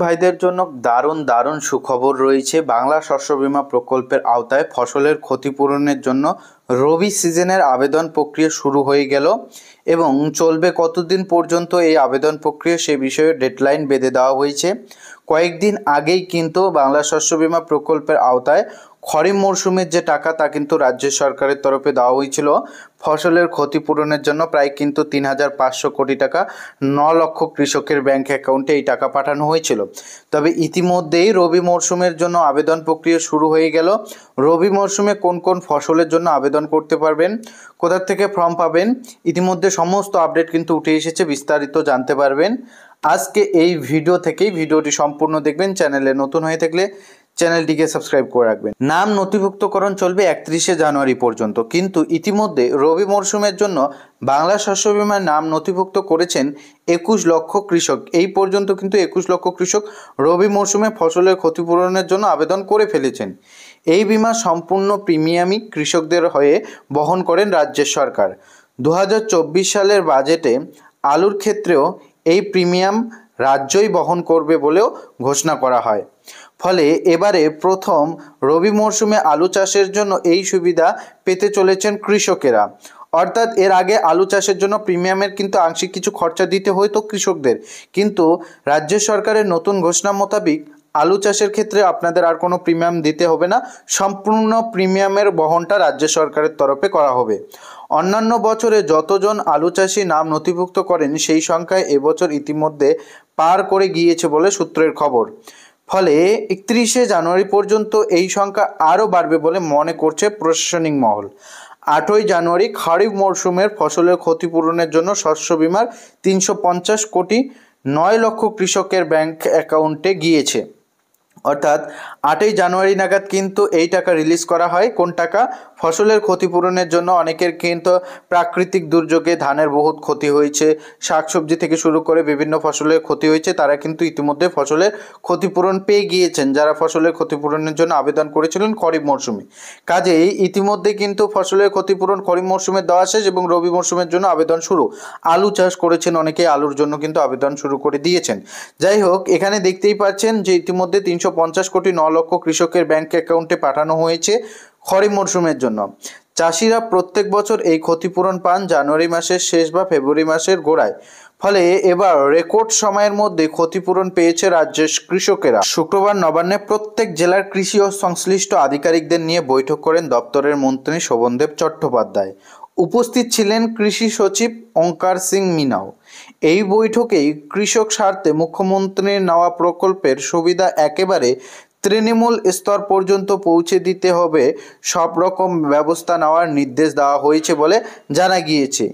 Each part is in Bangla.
ভাইদের জন্য দারুণ দারুণ সুখবর রয়েছে। বাংলা শস্য বীমা প্রকল্পের আওতায় ফসলের ক্ষতিপূরণের জন্য রবি সিজনের আবেদন প্রক্রিয়া শুরু হয়ে গেল এবং চলবে কতদিন পর্যন্ত এই আবেদন প্রক্রিয়া সে বিষয়ে ডেডলাইন বেঁধে দেওয়া হয়েছে। কয়েকদিন আগেই কিন্তু বাংলা শস্য বীমা প্রকল্পের আওতায় খরিফ মরশুমের যে টাকা তা কিন্তু রাজ্য সরকারের তরফে দেওয়া হয়েছিল ফসলের ক্ষতিপূরণের জন্য। প্রায় কিন্তু ৩,৫০০ কোটি টাকা ৯ লক্ষ কৃষকের ব্যাংক অ্যাকাউন্টে এই টাকা পাঠানো হয়েছিল। তবে ইতিমধ্যেই রবি মরশুমের জন্য আবেদন প্রক্রিয়া শুরু হয়ে গেল। রবি মরশুমে কোন কোন ফসলের জন্য আবেদন করতে পারবেন, কোথা থেকে ফর্ম পাবেন, ইতিমধ্যে সমস্ত আপডেট কিন্তু উঠে এসেছে, বিস্তারিত জানতে পারবেন আজকে এই ভিডিও থেকেই। ভিডিওটি সম্পূর্ণ দেখবেন। চ্যানেলে নতুন হয়ে থাকলে চ্যানেলটিকে সাবস্ক্রাইব করে রাখবেন। নাম নথিভুক্তকরণ চলবে 31শে জানুয়ারি পর্যন্ত, কিন্তু ইতিমধ্যে রবি মরশুমের জন্য বাংলা শস্য বীমার নাম নথিভুক্ত করেছেন 21 লক্ষ কৃষক। এই পর্যন্ত কিন্তু 21 লক্ষ কৃষক রবি মরশুমে ফসলের ক্ষতিপূরণের জন্য আবেদন করে ফেলেছেন। এই বীমা সম্পূর্ণ প্রিমিয়ামই কৃষকদের হয়ে বহন করেন রাজ্যের সরকার। 2024 সালের বাজেটে আলুর ক্ষেত্রেও এই প্রিমিয়াম রাজ্যই বহন করবে বলেও ঘোষণা করা হয়। ফলে এবারে প্রথম রবি মরশুমে আলু চাষের জন্য এই সুবিধা পেতে চলেছেন কৃষকেরা। অর্থাৎ এর আগে আলু চাষের জন্য প্রিমিয়ামের কিন্তু আংশিক কিছু খরচা দিতে হতো কৃষকদের, কিন্তু রাজ্য সরকারের নতুন ঘোষণা মোতাবেক আলু চাষের ক্ষেত্রে আপনাদের আর কোনো প্রিমিয়াম দিতে হবে না, সম্পূর্ণ প্রিমিয়ামের বহনটা রাজ্য সরকারের তরফে করা হবে। অন্যান্য বছরে যতজন আলু চাষি নাম নথিভুক্ত করেন সেই সংখ্যায় এবছর ইতিমধ্যে পার করে গিয়েছে বলে সূত্রের খবর। ফলে 31শে জানুয়ারি পর্যন্ত এই সংখ্যা আরও বাড়বে বলে মনে করছে প্রশাসনিক মহল। 8ই জানুয়ারি খরিফ মরশুমের ফসলের ক্ষতিপূরণের জন্য শস্য বীমার 350 কোটি 9 লক্ষ কৃষকের ব্যাংক অ্যাকাউন্টে গিয়েছে। অর্থাৎ 8ই জানুয়ারি নাগাদ কিন্তু এই টাকা রিলিজ করা হয়। কোন টাকা? ফসলের ক্ষতিপূরণের জন্য। অনেকের কিন্তু প্রাকৃতিক দুর্যোগে ধানের বহুত ক্ষতি হয়েছে, শাকসবজি থেকে শুরু করে বিভিন্ন ফসলের ক্ষতি হয়েছে, তারা কিন্তু ইতিমধ্যে ফসলের ক্ষতিপূরণ পেয়ে গিয়েছেন যারা ফসলের ক্ষতিপূরণের জন্য আবেদন করেছিলেন খরিফ মরশুমে। কাজেই ইতিমধ্যে কিন্তু ফসলের ক্ষতিপূরণ খরিফ মরশুমে দেওয়া শেষ এবং রবি মরশুমের জন্য আবেদন শুরু। আলু চাষ করেছেন অনেকেই, আলুর জন্য কিন্তু আবেদন শুরু করে দিয়েছেন। যাই হোক, এখানে দেখতেই পাচ্ছেন যে ইতিমধ্যে 350 কোটি 9 লক্ষ কৃষকের ব্যাংক অ্যাকাউন্টে পাঠানো হয়েছে খরিফ মরশুমের জন্য। চাষিরা প্রত্যেক বছর এই ক্ষতিপূরণ পান জানুয়ারি মাসের শেষ বা ফেব্রুয়ারি মাসের গোড়ায়। ফলে এবার রেকর্ড সময়ের মধ্যে ক্ষতিপূরণ পেয়েছে রাজ্যের কৃষকেরা। শুক্রবার নবান্নে প্রত্যেক জেলার কৃষি ও সংশ্লিষ্ট আধিকারিকদের নিয়ে বৈঠক করেন দপ্তরের মন্ত্রী শোভনদেব চট্টোপাধ্যায়। উপস্থিত ছিলেন কৃষি সচিব ওঙ্কার সিং মিনাও। এই বৈঠকেই কৃষক স্বার্থে মুখ্যমন্ত্রীর নেওয়া প্রকল্পের সুবিধা একেবারে তৃণমূল স্তর পর্যন্ত পৌঁছে দিতে হবে, সব রকম ব্যবস্থা নেওয়ার নির্দেশ দেওয়া হয়েছে বলে জানা গিয়েছে।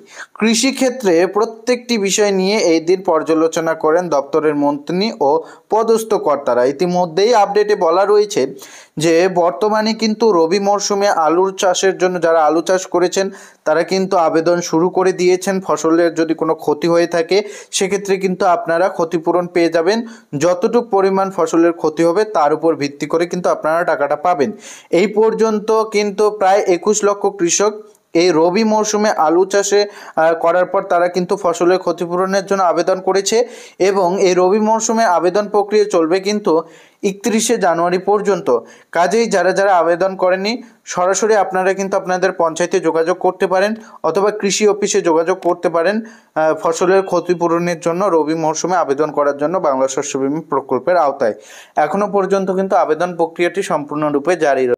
কৃষিক্ষেত্রে প্রত্যেকটি বিষয় নিয়ে এই দিন পর্যালোচনা করেন দপ্তরের মন্ত্রী ও পদস্থ কর্তারা। ইতিমধ্যেই আপডেটে বলা রয়েছে যে বর্তমানে কিন্তু রবি মরশুমে আলুর চাষের জন্য যারা আলু চাষ করেছেন তারা কিন্তু আবেদন শুরু করে দিয়েছেন। ফসলের যদি কোনো ক্ষতি হয়ে থাকে সেক্ষেত্রে কিন্তু আপনারা ক্ষতিপূরণ পেয়ে যাবেন। যতটুকু পরিমাণ ফসলের ক্ষতি হবে তার উপর ভিত্তি করে কিন্তু আপনারা টাকাটা পাবেন। এই পর্যন্ত কিন্তু প্রায় 21 লক্ষ কৃষক এই রবি মরশুমে আলু চাষে করার পর তারা কিন্তু ফসলের ক্ষতিপূরণের জন্য আবেদন করেছে এবং এই রবি মরশুমে আবেদন প্রক্রিয়া চলবে কিন্তু 31শে জানুয়ারি পর্যন্ত। কাজেই যারা যারা আবেদন করেননি সরাসরি আপনারা কিন্তু আপনাদের পঞ্চায়েতে যোগাযোগ করতে পারেন অথবা কৃষি অফিসে যোগাযোগ করতে পারেন ফসলের ক্ষতিপূরণের জন্য রবি মরশুমে আবেদন করার জন্য বাংলা শস্য বীমা প্রকল্পের আওতায়। এখনও পর্যন্ত কিন্তু আবেদন প্রক্রিয়াটি সম্পূর্ণরূপে জারি রয়েছে।